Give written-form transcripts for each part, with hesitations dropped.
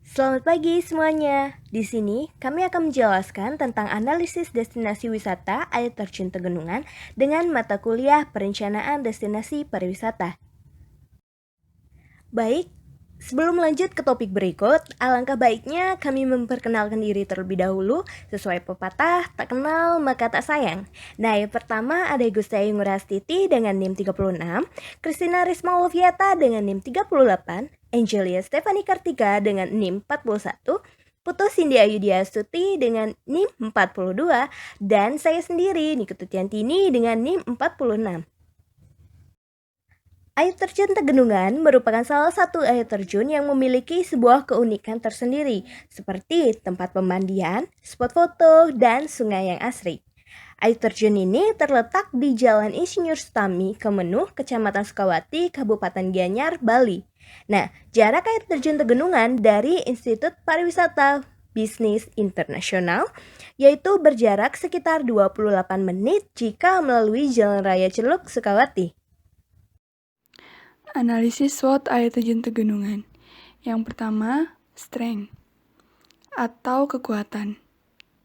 Selamat pagi semuanya. Di sini kami akan menjelaskan tentang analisis destinasi wisata air terjun Tegenungan dengan mata kuliah Perencanaan Destinasi Pariwisata. Baik, sebelum lanjut ke topik berikut, alangkah baiknya kami memperkenalkan diri terlebih dahulu sesuai pepatah tak kenal maka tak sayang. Nah, yang pertama ada Gusti Ngurastiti dengan NIM 36, Christina Risma Loviata dengan NIM 38, Angelia Stefani Kartika dengan NIM 41, Putu Cindy Ayudhya Stuti dengan NIM 42, dan saya sendiri Nikutu Tiantini dengan NIM 46. Air terjun Tegenungan merupakan salah satu air terjun yang memiliki sebuah keunikan tersendiri, seperti tempat pemandian, spot foto, dan sungai yang asri. Air terjun ini terletak di Jalan Insinyur Sutami, Kemenuh, Kecamatan Sukawati, Kabupaten Gianyar, Bali. Nah, jarak air terjun Tegenungan dari Institut Pariwisata Bisnis Internasional yaitu berjarak sekitar 28 menit jika melalui Jalan Raya Celuk, Sukawati. Analisis SWOT air terjun Tegenungan. Yang pertama, strength atau kekuatan.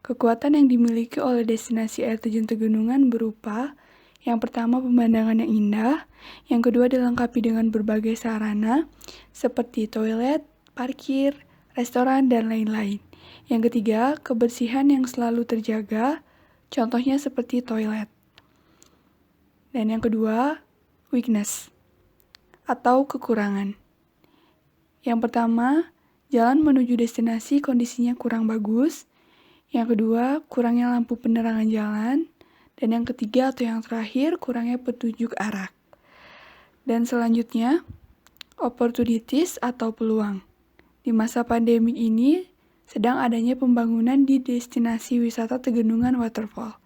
Kekuatan yang dimiliki oleh destinasi air terjun Tegenungan berupa yang pertama pemandangan yang indah, yang kedua dilengkapi dengan berbagai sarana seperti toilet, parkir, restoran, dan lain-lain. Yang ketiga, kebersihan yang selalu terjaga, contohnya seperti toilet. Dan yang kedua, weakness atau kekurangan. Yang pertama, jalan menuju destinasi kondisinya kurang bagus. Yang kedua, kurangnya lampu penerangan jalan. Dan yang ketiga atau yang terakhir, kurangnya petunjuk arah. Dan selanjutnya, opportunities atau peluang. Di masa pandemi ini, sedang adanya pembangunan di destinasi wisata Tegenungan Waterfall.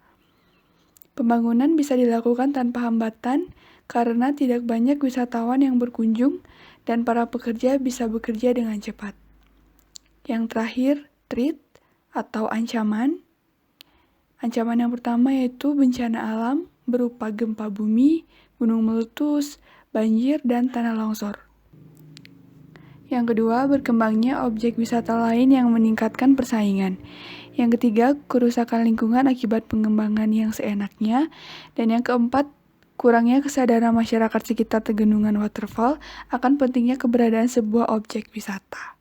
Pembangunan bisa dilakukan tanpa hambatan karena tidak banyak wisatawan yang berkunjung dan para pekerja bisa bekerja dengan cepat. Yang terakhir, threat atau ancaman. Ancaman yang pertama yaitu bencana alam berupa gempa bumi, gunung meletus, banjir, dan tanah longsor. Yang kedua, berkembangnya objek wisata lain yang meningkatkan persaingan. Yang ketiga, kerusakan lingkungan akibat pengembangan yang seenaknya. Dan yang keempat, kurangnya kesadaran masyarakat sekitar Tegenungan Waterfall akan pentingnya keberadaan sebuah objek wisata.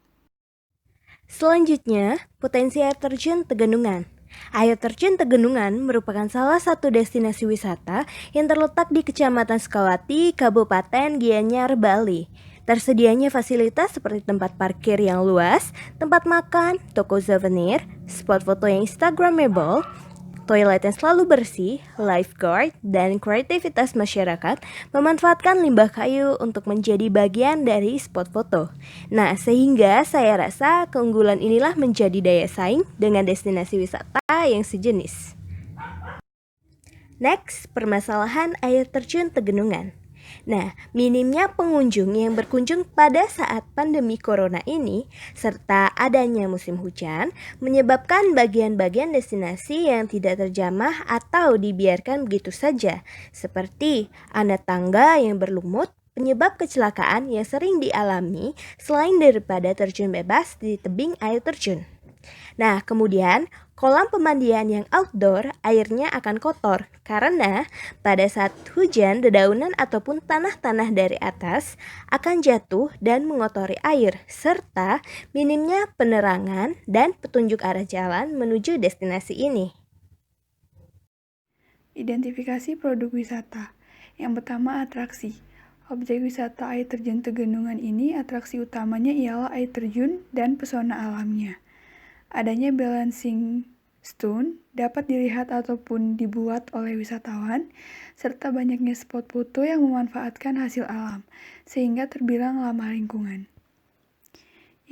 Selanjutnya, potensi air terjun Tegenungan. Air terjun Tegenungan merupakan salah satu destinasi wisata yang terletak di Kecamatan Sukawati, Kabupaten Gianyar, Bali. Tersedianya fasilitas seperti tempat parkir yang luas, tempat makan, toko souvenir, spot foto yang instagramable, toilet yang selalu bersih, lifeguard, dan kreativitas masyarakat memanfaatkan limbah kayu untuk menjadi bagian dari spot foto. Nah, sehingga saya rasa keunggulan inilah menjadi daya saing dengan destinasi wisata yang sejenis. Next, permasalahan air terjun Tegenungan. Nah, minimnya pengunjung yang berkunjung pada saat pandemi corona ini, serta adanya musim hujan, menyebabkan bagian-bagian destinasi yang tidak terjamah atau dibiarkan begitu saja, seperti anak tangga yang berlumut, penyebab kecelakaan yang sering dialami selain daripada terjun bebas di tebing air terjun. Nah, kemudian kolam pemandian yang outdoor airnya akan kotor karena pada saat hujan dedaunan ataupun tanah-tanah dari atas akan jatuh dan mengotori air serta minimnya penerangan dan petunjuk arah jalan menuju destinasi ini. Identifikasi produk wisata. Yang pertama, atraksi. Objek wisata air terjun Tegenungan ini atraksi utamanya ialah air terjun dan pesona alamnya. Adanya balancing stone dapat dilihat ataupun dibuat oleh wisatawan, serta banyaknya spot foto yang memanfaatkan hasil alam, sehingga terbilang ramah lingkungan.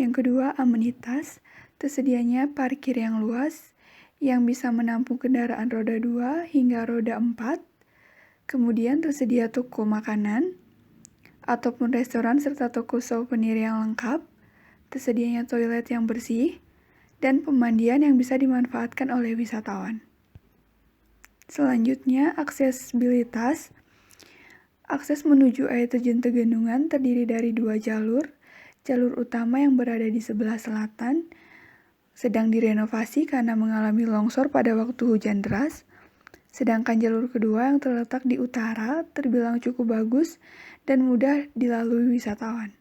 Yang kedua, amenitas. Tersedianya parkir yang luas, yang bisa menampung kendaraan roda 2 hingga roda 4. Kemudian tersedia toko makanan, ataupun restoran serta toko souvenir yang lengkap. Tersedianya toilet yang bersih, dan pemandian yang bisa dimanfaatkan oleh wisatawan. Selanjutnya, aksesibilitas. Akses menuju air terjun Tegenungan terdiri dari 2 jalur. Jalur utama yang berada di sebelah selatan sedang direnovasi karena mengalami longsor pada waktu hujan deras, sedangkan jalur kedua yang terletak di utara terbilang cukup bagus dan mudah dilalui wisatawan.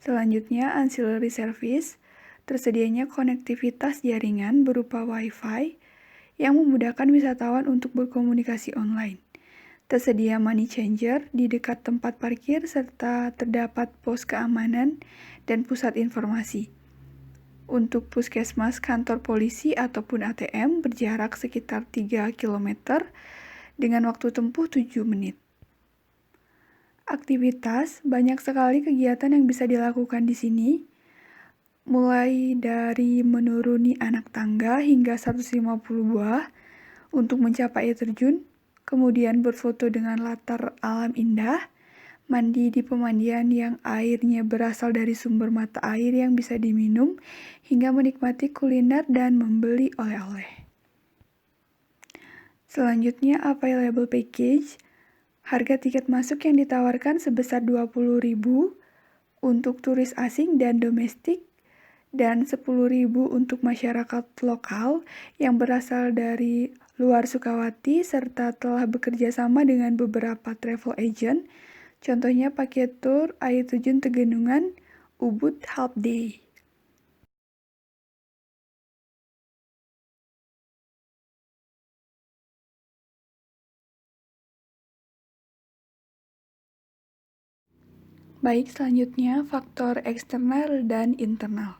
Selanjutnya, ancillary service, tersedianya konektivitas jaringan berupa Wi-Fi yang memudahkan wisatawan untuk berkomunikasi online. Tersedia money changer di dekat tempat parkir serta terdapat pos keamanan dan pusat informasi. Untuk puskesmas, kantor polisi, ataupun ATM berjarak sekitar 3 km dengan waktu tempuh 7 menit. Aktivitas, banyak sekali kegiatan yang bisa dilakukan di sini, mulai dari menuruni anak tangga hingga 150 buah untuk mencapai air terjun, kemudian berfoto dengan latar alam indah, mandi di pemandian yang airnya berasal dari sumber mata air yang bisa diminum, hingga menikmati kuliner dan membeli oleh-oleh. Selanjutnya, available package. Harga tiket masuk yang ditawarkan sebesar 20.000 untuk turis asing dan domestik, dan 10.000 untuk masyarakat lokal yang berasal dari luar Sukawati serta telah bekerja sama dengan beberapa travel agent. Contohnya paket tur air terjun Tegenungan, Ubud Half Day. Baik, selanjutnya faktor eksternal dan internal.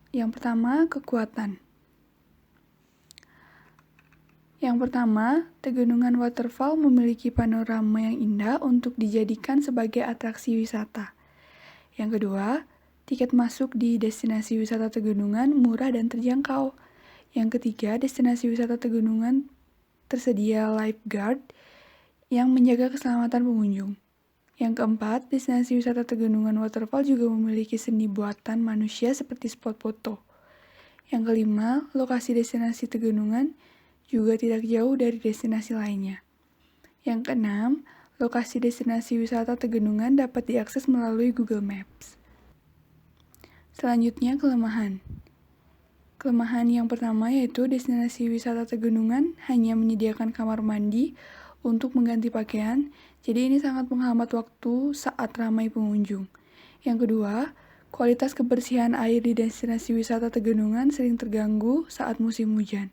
Yang pertama, kekuatan. Yang pertama, Tegenungan Waterfall memiliki panorama yang indah untuk dijadikan sebagai atraksi wisata. Yang kedua, tiket masuk di destinasi wisata Tegenungan murah dan terjangkau. Yang ketiga, destinasi wisata Tegenungan tersedia lifeguard yang menjaga keselamatan pengunjung. Yang keempat, destinasi wisata Tegenungan Waterfall juga memiliki seni buatan manusia seperti spot foto. Yang kelima, lokasi destinasi Tegenungan juga tidak jauh dari destinasi lainnya. Yang keenam, lokasi destinasi wisata Tegenungan dapat diakses melalui Google Maps. Selanjutnya, kelemahan. Kelemahan yang pertama yaitu destinasi wisata Tegenungan hanya menyediakan kamar mandi untuk mengganti pakaian, jadi ini sangat menghambat waktu saat ramai pengunjung. Yang kedua, kualitas kebersihan air di destinasi wisata Tegenungan sering terganggu saat musim hujan.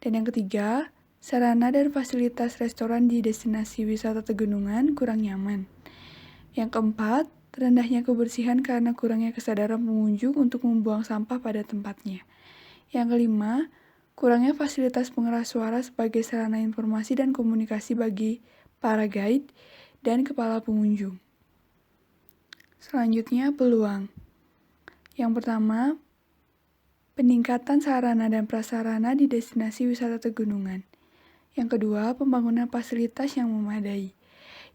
Dan yang ketiga, sarana dan fasilitas restoran di destinasi wisata Tegenungan kurang nyaman. Yang keempat, rendahnya kebersihan karena kurangnya kesadaran pengunjung untuk membuang sampah pada tempatnya. Yang kelima, kurangnya fasilitas pengeras suara sebagai sarana informasi dan komunikasi bagi para guide dan kepala pengunjung. Selanjutnya, peluang. Yang pertama, peningkatan sarana dan prasarana di destinasi wisata Tegenungan. Yang kedua, pembangunan fasilitas yang memadai.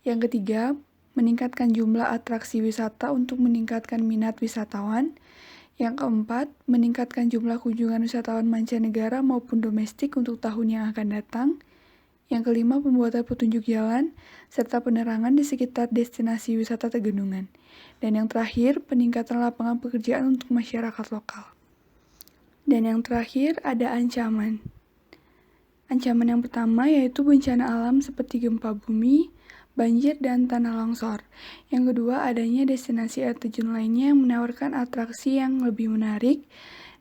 Yang ketiga, meningkatkan jumlah atraksi wisata untuk meningkatkan minat wisatawan. Yang keempat, meningkatkan jumlah kunjungan wisatawan mancanegara maupun domestik untuk tahun yang akan datang. Yang kelima, pembuatan petunjuk jalan serta penerangan di sekitar destinasi wisata Tegenungan. Dan yang terakhir, peningkatan lapangan pekerjaan untuk masyarakat lokal. Dan yang terakhir, ada ancaman. Ancaman yang pertama yaitu bencana alam seperti gempa bumi, banjir, dan tanah longsor. Yang kedua, adanya destinasi air terjun lainnya yang menawarkan atraksi yang lebih menarik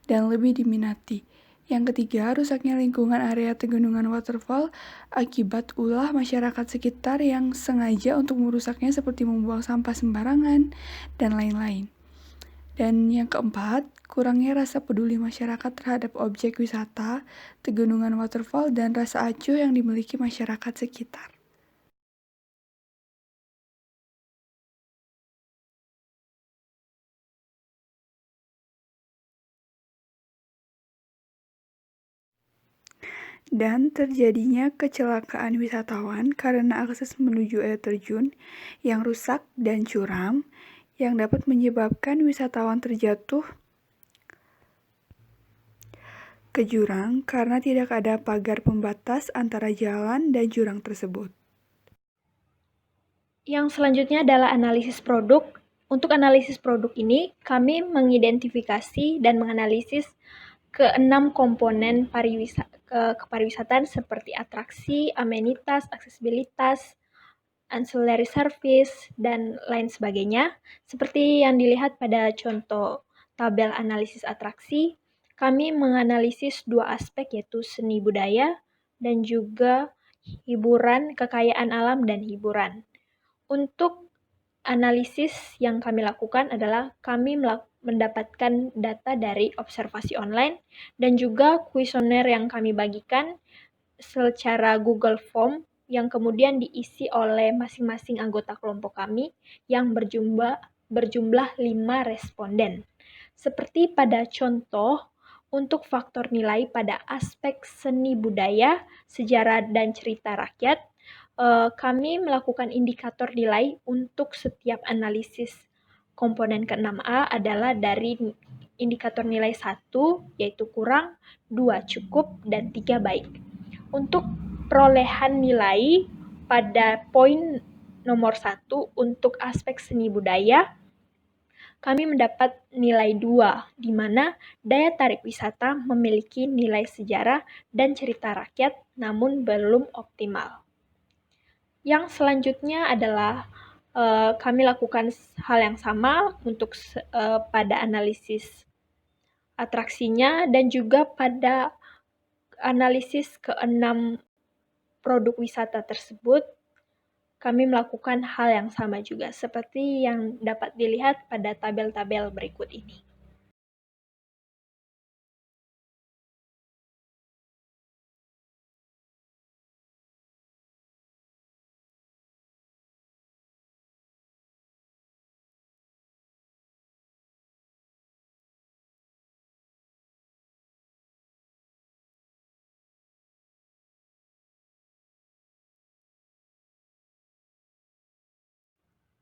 dan lebih diminati. Yang ketiga, rusaknya lingkungan area Tegenungan Waterfall akibat ulah masyarakat sekitar yang sengaja untuk merusaknya seperti membuang sampah sembarangan, dan lain-lain. Dan yang keempat, kurangnya rasa peduli masyarakat terhadap objek wisata, Tegenungan Waterfall, dan rasa acuh yang dimiliki masyarakat sekitar. Dan terjadinya kecelakaan wisatawan karena akses menuju air terjun yang rusak dan curam, yang dapat menyebabkan wisatawan terjatuh ke jurang karena tidak ada pagar pembatas antara jalan dan jurang tersebut. Yang selanjutnya adalah analisis produk. Untuk analisis produk ini, kami mengidentifikasi dan menganalisis ke-6 komponen kepariwisataan seperti atraksi, amenitas, aksesibilitas, ancillary service, dan lain sebagainya. Seperti yang dilihat pada contoh tabel analisis atraksi, kami menganalisis 2 aspek yaitu seni budaya dan juga hiburan, kekayaan alam, dan hiburan. Untuk analisis yang kami lakukan adalah kami mendapatkan data dari observasi online dan juga kuesioner yang kami bagikan secara Google Form yang kemudian diisi oleh masing-masing anggota kelompok kami yang berjumlah 5 responden. Seperti pada contoh, untuk faktor nilai pada aspek seni budaya, sejarah, dan cerita rakyat, kami melakukan indikator nilai untuk setiap analisis komponen ke-6A adalah dari indikator nilai 1, yaitu kurang, 2 cukup, dan 3 baik. Untuk perolehan nilai pada poin nomor 1 untuk aspek seni budaya, kami mendapat nilai 2, di mana daya tarik wisata memiliki nilai sejarah dan cerita rakyat, namun belum optimal. Yang selanjutnya adalah kami lakukan hal yang sama untuk pada analisis atraksinya dan juga pada analisis ke-6 produk wisata tersebut, kami melakukan hal yang sama juga, seperti yang dapat dilihat pada tabel-tabel berikut ini.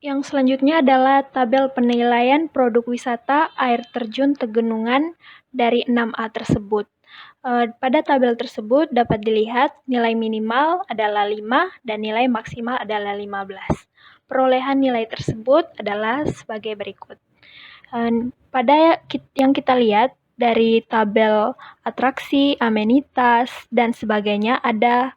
Yang selanjutnya adalah tabel penilaian produk wisata air terjun Tegenungan dari 6A tersebut. Pada tabel tersebut dapat dilihat nilai minimal adalah 5 dan nilai maksimal adalah 15. Perolehan nilai tersebut adalah sebagai berikut. Pada yang kita lihat dari tabel atraksi, amenitas, dan sebagainya ada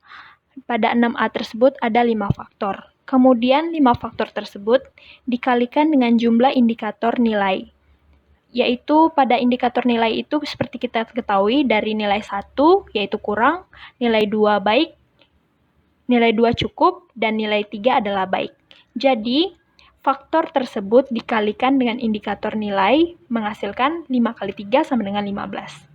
pada 6A tersebut ada 5 faktor. Kemudian 5 faktor tersebut dikalikan dengan jumlah indikator nilai, yaitu pada indikator nilai itu seperti kita ketahui dari nilai 1 yaitu kurang, nilai 2 baik, nilai 2 cukup, dan nilai 3 adalah baik. Jadi, faktor tersebut dikalikan dengan indikator nilai menghasilkan 5 kali 3 sama dengan 15.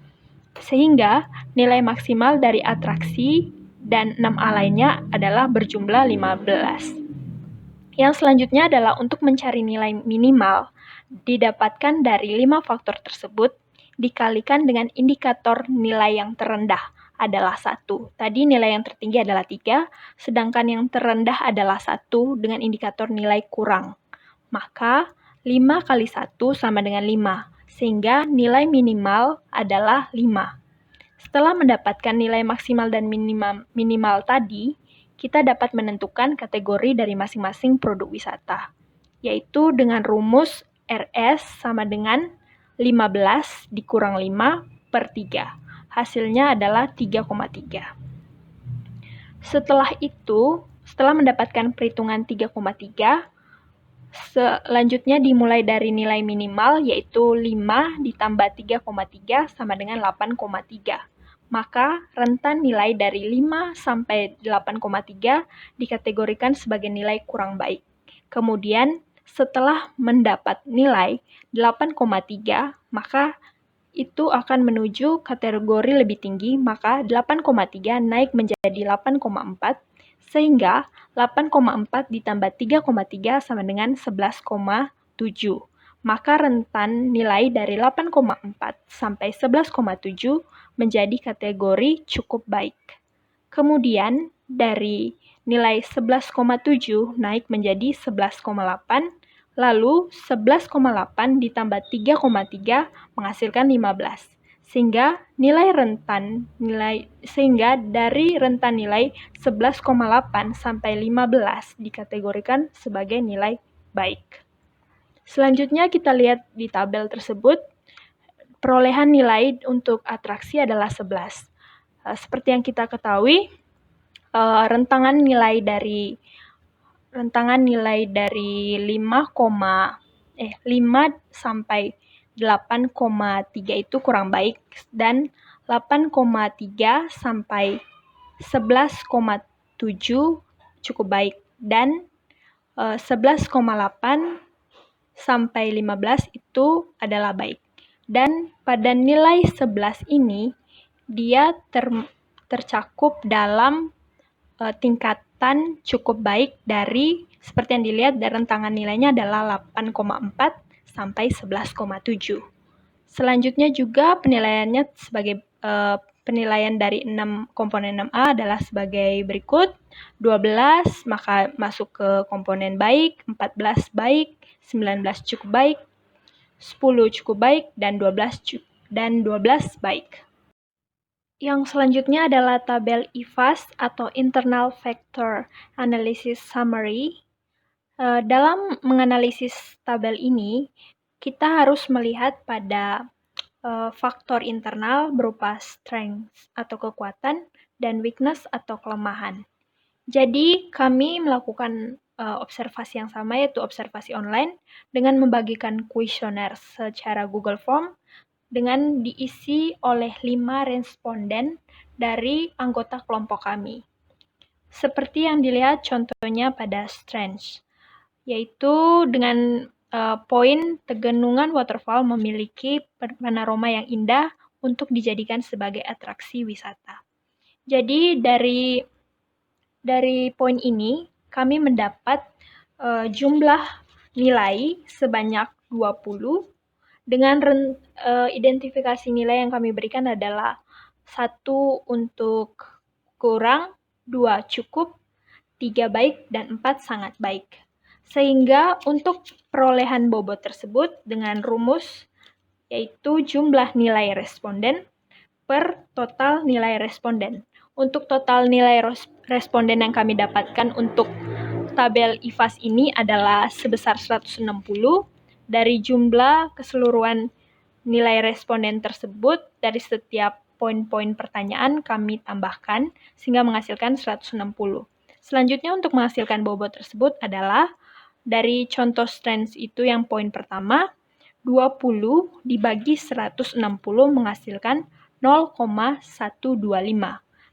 Sehingga nilai maksimal dari atraksi dan 6A lainnya adalah berjumlah 15. Yang selanjutnya adalah untuk mencari nilai minimal didapatkan dari 5 faktor tersebut dikalikan dengan indikator nilai yang terendah adalah 1. Tadi nilai yang tertinggi adalah 3, sedangkan yang terendah adalah 1 dengan indikator nilai kurang. Maka 5 kali 1 sama dengan 5, sehingga nilai minimal adalah 5. Setelah mendapatkan nilai maksimal dan minimal tadi, kita dapat menentukan kategori dari masing-masing produk wisata, yaitu dengan rumus RS sama dengan 15 dikurang 5 per 3. Hasilnya adalah 3,3. Setelah itu, setelah mendapatkan perhitungan 3,3, selanjutnya dimulai dari nilai minimal yaitu 5 ditambah 3,3 sama dengan 8,3. Maka rentan nilai dari 5 sampai 8,3 dikategorikan sebagai nilai kurang baik. Kemudian setelah mendapat nilai 8,3, maka itu akan menuju kategori lebih tinggi, maka 8,3 naik menjadi 8,4, sehingga 8,4 ditambah 3,3 sama dengan 11,7. Maka rentan nilai dari 8,4 sampai 11,7 menjadi kategori cukup baik. Kemudian dari nilai 11,7 naik menjadi 11,8, lalu 11,8 ditambah 3,3 menghasilkan 15. Sehingga dari rentan nilai 11,8 sampai 15 dikategorikan sebagai nilai baik. Selanjutnya kita lihat di tabel tersebut, perolehan nilai untuk atraksi adalah 11. Seperti yang kita ketahui, rentangan nilai dari 5 sampai 8,3 itu kurang baik, dan 8,3 sampai 11,7 cukup baik, dan 11,8 sampai 15 itu adalah baik. Dan pada nilai 11 ini, dia tercakup dalam tingkatan cukup baik dari, seperti yang dilihat, dari rentangan nilainya adalah 8,4 sampai 11,7. Selanjutnya juga penilaiannya sebagai penilaian dari komponen 6A adalah sebagai berikut. 12 maka masuk ke komponen baik, 14 baik, 19 cukup baik, 10 cukup baik, dan 12 baik. Yang selanjutnya adalah tabel IFAS atau Internal Factor Analysis Summary. Dalam menganalisis tabel ini, kita harus melihat pada faktor internal berupa strength atau kekuatan dan weakness atau kelemahan. Jadi kami melakukan observasi yang sama, yaitu observasi online, dengan membagikan kuesioner secara Google Form dengan diisi oleh 5 responden dari anggota kelompok kami. Seperti yang dilihat contohnya pada strength, yaitu dengan poin Tegenungan Waterfall memiliki panorama yang indah untuk dijadikan sebagai atraksi wisata. Jadi dari poin ini kami mendapat jumlah nilai sebanyak 20, dengan identifikasi nilai yang kami berikan adalah 1 untuk kurang, 2 cukup, 3 baik, dan 4 sangat baik. Sehingga untuk perolehan bobot tersebut dengan rumus yaitu jumlah nilai responden per total nilai responden. Untuk total nilai responden yang kami dapatkan untuk tabel IFAS ini adalah sebesar 160. Dari jumlah keseluruhan nilai responden tersebut, dari setiap poin-poin pertanyaan kami tambahkan sehingga menghasilkan 160. Selanjutnya untuk menghasilkan bobot tersebut adalah dari contoh strength itu yang poin pertama, 20 dibagi 160 menghasilkan 0,125.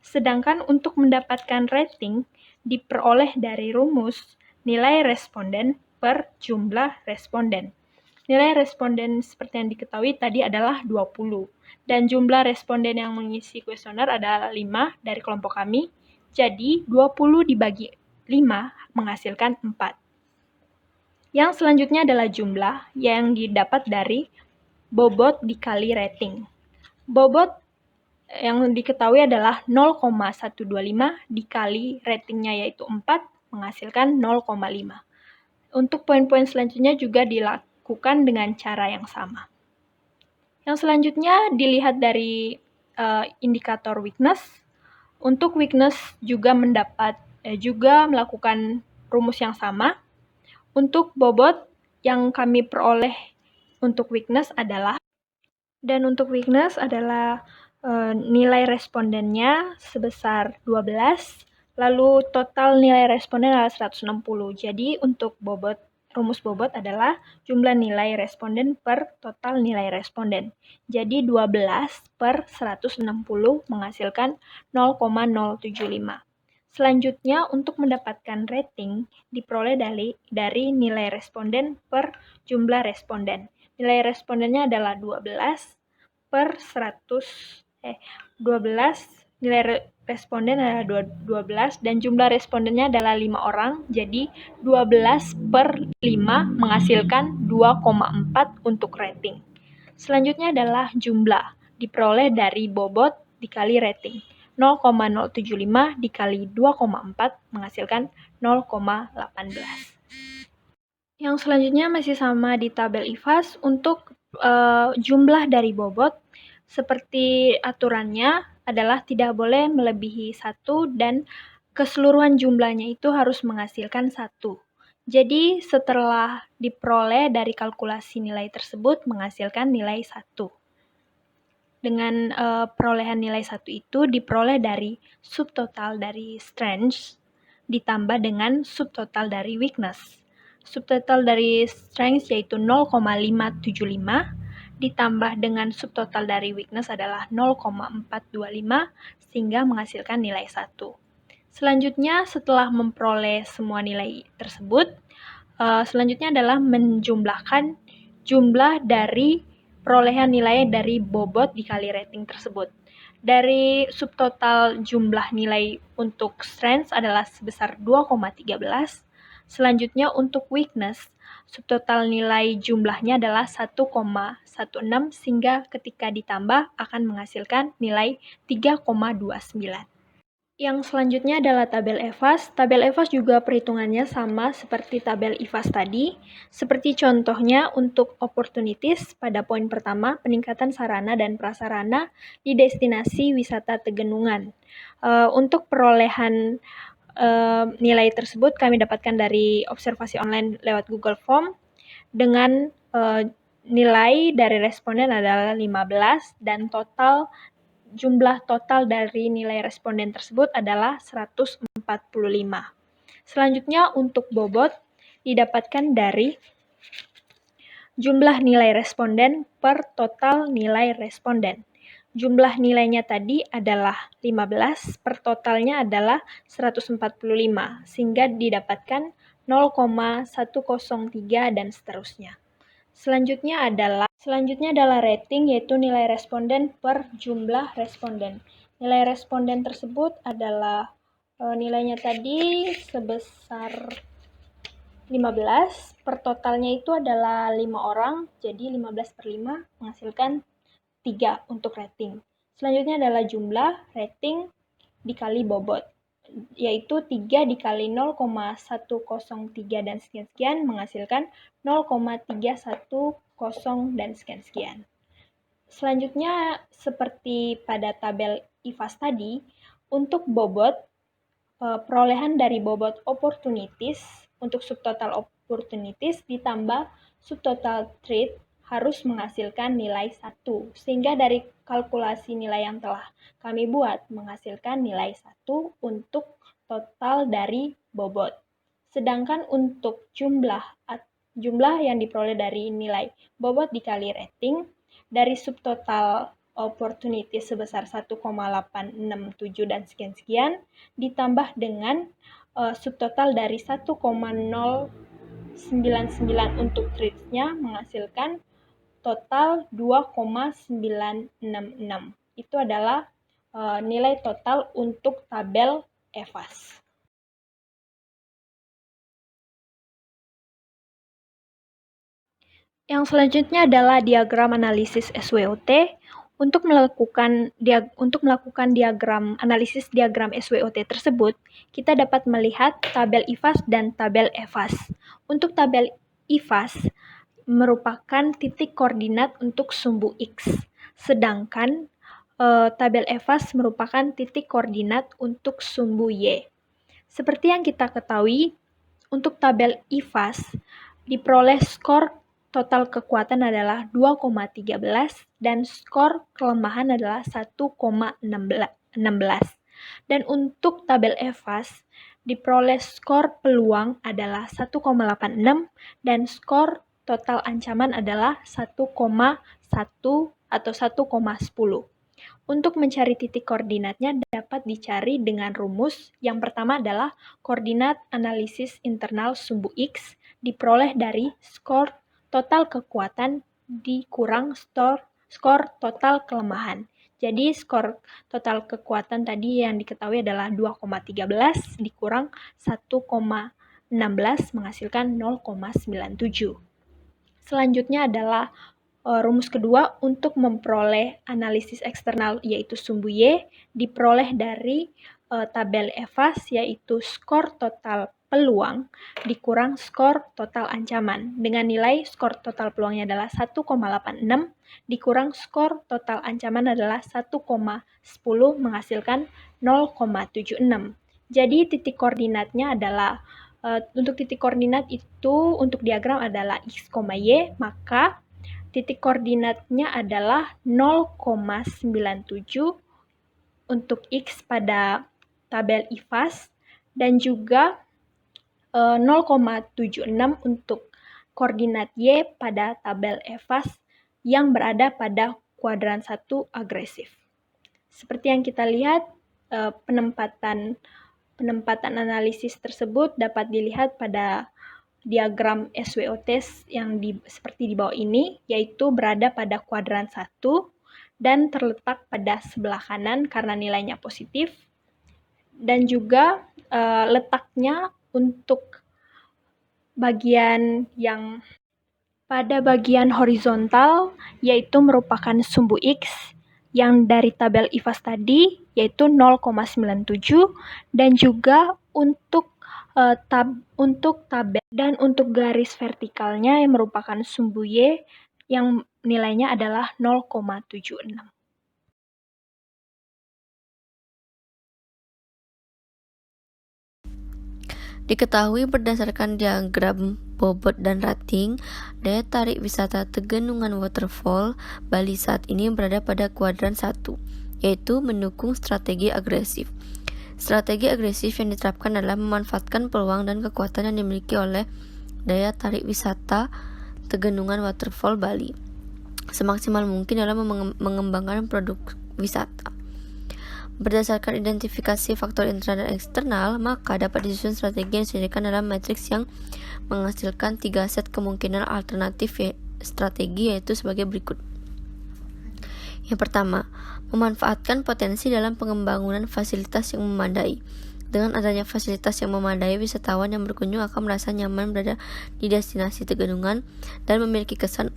Sedangkan untuk mendapatkan rating diperoleh dari rumus nilai responden per jumlah responden. Nilai responden seperti yang diketahui tadi adalah 20, dan jumlah responden yang mengisi kuesioner adalah 5 dari kelompok kami. Jadi 20 dibagi 5 menghasilkan 4. Yang selanjutnya adalah jumlah yang didapat dari bobot dikali rating. Bobot yang diketahui adalah 0,125 dikali ratingnya yaitu 4 menghasilkan 0,5. Untuk poin-poin selanjutnya juga dilakukan dengan cara yang sama. Yang selanjutnya dilihat dari indikator weakness. Untuk weakness juga melakukan rumus yang sama. Untuk bobot yang kami peroleh untuk weakness adalah nilai respondennya sebesar 12, lalu total nilai responden adalah 160. Jadi untuk rumus bobot adalah jumlah nilai responden per total nilai responden. Jadi 12 per 160 menghasilkan 0,075. Selanjutnya untuk mendapatkan rating diperoleh dari nilai responden per jumlah responden. Nilai respondennya adalah 12 per 12, nilai responden adalah 12 dan jumlah respondennya adalah 5 orang, jadi 12 per 5 menghasilkan 2,4 untuk rating. Selanjutnya adalah jumlah, diperoleh dari bobot dikali rating. 0,075 dikali 2,4 menghasilkan 0,18. Yang selanjutnya masih sama di tabel IFAS. Untuk jumlah dari bobot, seperti aturannya adalah tidak boleh melebihi 1 dan keseluruhan jumlahnya itu harus menghasilkan 1. Jadi setelah diperoleh dari kalkulasi nilai tersebut menghasilkan nilai 1. Dengan perolehan nilai 1 itu diperoleh dari subtotal dari strength ditambah dengan subtotal dari weakness. Subtotal dari strength yaitu 0,575 ditambah dengan subtotal dari weakness adalah 0,425 sehingga menghasilkan nilai 1. Selanjutnya setelah memperoleh semua nilai tersebut, selanjutnya adalah menjumlahkan jumlah dari perolehan nilai dari bobot dikali rating tersebut. Dari subtotal jumlah nilai untuk strength adalah sebesar 2,13. Selanjutnya untuk weakness, subtotal nilai jumlahnya adalah 1,16 sehingga ketika ditambah akan menghasilkan nilai 3,29. Yang selanjutnya adalah tabel EVAS. Tabel EVAS juga perhitungannya sama seperti tabel IVAS tadi. Seperti contohnya untuk opportunities pada poin pertama, peningkatan sarana dan prasarana di destinasi wisata Tegenungan. Untuk perolehan nilai tersebut kami dapatkan dari observasi online lewat Google Form dengan nilai dari responden adalah 15 dan jumlah total dari nilai responden tersebut adalah 145. Selanjutnya untuk bobot didapatkan dari jumlah nilai responden per total nilai responden. Jumlah nilainya tadi adalah 15, per totalnya adalah 145, sehingga didapatkan 0,103 dan seterusnya. Selanjutnya adalah rating, yaitu nilai responden per jumlah responden. Nilai responden tersebut adalah nilainya tadi sebesar 15, per totalnya itu adalah 5 orang, jadi 15 per 5 menghasilkan 3 untuk rating. Selanjutnya adalah jumlah rating dikali bobot, yaitu 3 dikali 0,103 dan sekian-sekian menghasilkan 0,310 dan sekian-sekian. Selanjutnya, seperti pada tabel IVAS tadi, untuk bobot, perolehan dari bobot opportunities untuk subtotal opportunities ditambah subtotal trade harus menghasilkan nilai 1, sehingga dari kalkulasi nilai yang telah kami buat menghasilkan nilai 1 untuk total dari bobot. Sedangkan untuk jumlah yang diperoleh dari nilai bobot dikali rating dari subtotal opportunity sebesar 1,867 dan sekian-sekian ditambah dengan subtotal dari 1,099 untuk trades-nya menghasilkan total 2,966. Itu adalah nilai total untuk tabel EVAS. Yang selanjutnya adalah diagram analisis SWOT. Untuk melakukan diagram analisis diagram SWOT tersebut, kita dapat melihat tabel IVAS dan tabel EVAS. Untuk tabel IVAS merupakan titik koordinat untuk sumbu X, sedangkan tabel EVAS merupakan titik koordinat untuk sumbu Y. Seperti yang kita ketahui, untuk tabel IVAS diperoleh skor total kekuatan adalah 2,13 dan skor kelemahan adalah 1,16. Dan untuk tabel EVAS diperoleh skor peluang adalah 1,86 dan skor total ancaman adalah 1,1 atau 1,10. Untuk mencari titik koordinatnya dapat dicari dengan rumus. Yang pertama adalah koordinat analisis internal sumbu X diperoleh dari skor total kekuatan dikurang skor total kelemahan. Jadi skor total kekuatan tadi yang diketahui adalah 2,13 dikurang 1,16 menghasilkan 0,97. Selanjutnya adalah rumus kedua untuk memperoleh analisis eksternal yaitu sumbu Y diperoleh dari tabel EVAS yaitu skor total peluang dikurang skor total ancaman dengan nilai skor total peluangnya adalah 1,86 dikurang skor total ancaman adalah 1,10 menghasilkan 0,76. Jadi titik koordinatnya adalah Untuk titik koordinat itu untuk diagram adalah X, Y, maka titik koordinatnya adalah 0,97 untuk X pada tabel IFAS dan juga 0,76 untuk koordinat Y pada tabel EFAS yang berada pada kuadran 1 agresif. Seperti yang kita lihat, penempatan analisis tersebut dapat dilihat pada diagram SWOT yang seperti di bawah ini, yaitu berada pada kuadran 1 dan terletak pada sebelah kanan karena nilainya positif, dan juga letaknya untuk bagian yang pada bagian horizontal yaitu merupakan sumbu X yang dari tabel IFAS tadi yaitu 0,97 dan juga untuk tabel dan untuk garis vertikalnya yang merupakan sumbu Y yang nilainya adalah 0,76. Diketahui berdasarkan diagram bobot dan rating, daya tarik wisata Tegenungan Waterfall Bali saat ini berada pada kuadran 1, yaitu mendukung strategi agresif. Strategi agresif yang diterapkan adalah memanfaatkan peluang dan kekuatan yang dimiliki oleh daya tarik wisata Tegenungan Waterfall Bali semaksimal mungkin dalam mengembangkan produk wisata. Berdasarkan identifikasi faktor internal dan eksternal, maka dapat disusun strategi yang disediakan dalam matriks yang menghasilkan 3 set kemungkinan alternatif strategi, yaitu sebagai berikut. Yang pertama, memanfaatkan potensi dalam pengembangan fasilitas yang memadai. Dengan adanya fasilitas yang memadai, wisatawan yang berkunjung akan merasa nyaman berada di destinasi Tegenungan dan memiliki kesan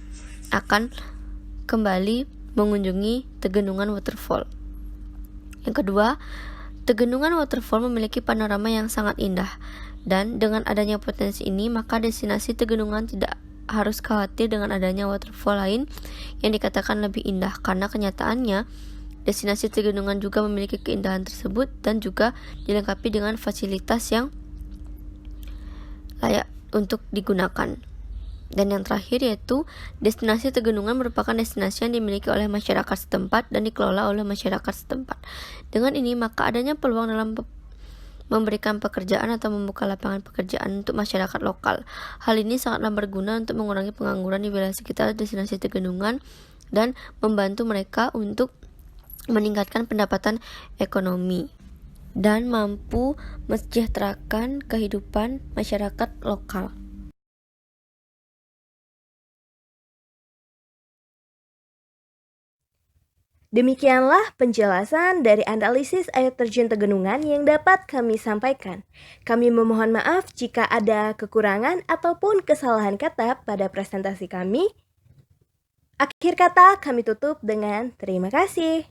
akan kembali mengunjungi Tegenungan Waterfall. Yang kedua, Tegenungan Waterfall memiliki panorama yang sangat indah, dan dengan adanya potensi ini, maka destinasi Tegenungan tidak harus khawatir dengan adanya waterfall lain yang dikatakan lebih indah, karena kenyataannya destinasi Tegenungan juga memiliki keindahan tersebut dan juga dilengkapi dengan fasilitas yang layak untuk digunakan. Dan yang terakhir yaitu destinasi Tegenungan merupakan destinasi yang dimiliki oleh masyarakat setempat dan dikelola oleh masyarakat setempat. Dengan ini maka adanya peluang dalam memberikan pekerjaan atau membuka lapangan pekerjaan untuk masyarakat lokal. Hal ini sangatlah berguna untuk mengurangi pengangguran di wilayah sekitar destinasi Tegenungan dan membantu mereka untuk meningkatkan pendapatan ekonomi dan mampu mensejahterakan kehidupan masyarakat lokal. Demikianlah penjelasan dari analisis air terjun Tegenungan yang dapat kami sampaikan. Kami memohon maaf jika ada kekurangan ataupun kesalahan kata pada presentasi kami. Akhir kata kami tutup dengan terima kasih.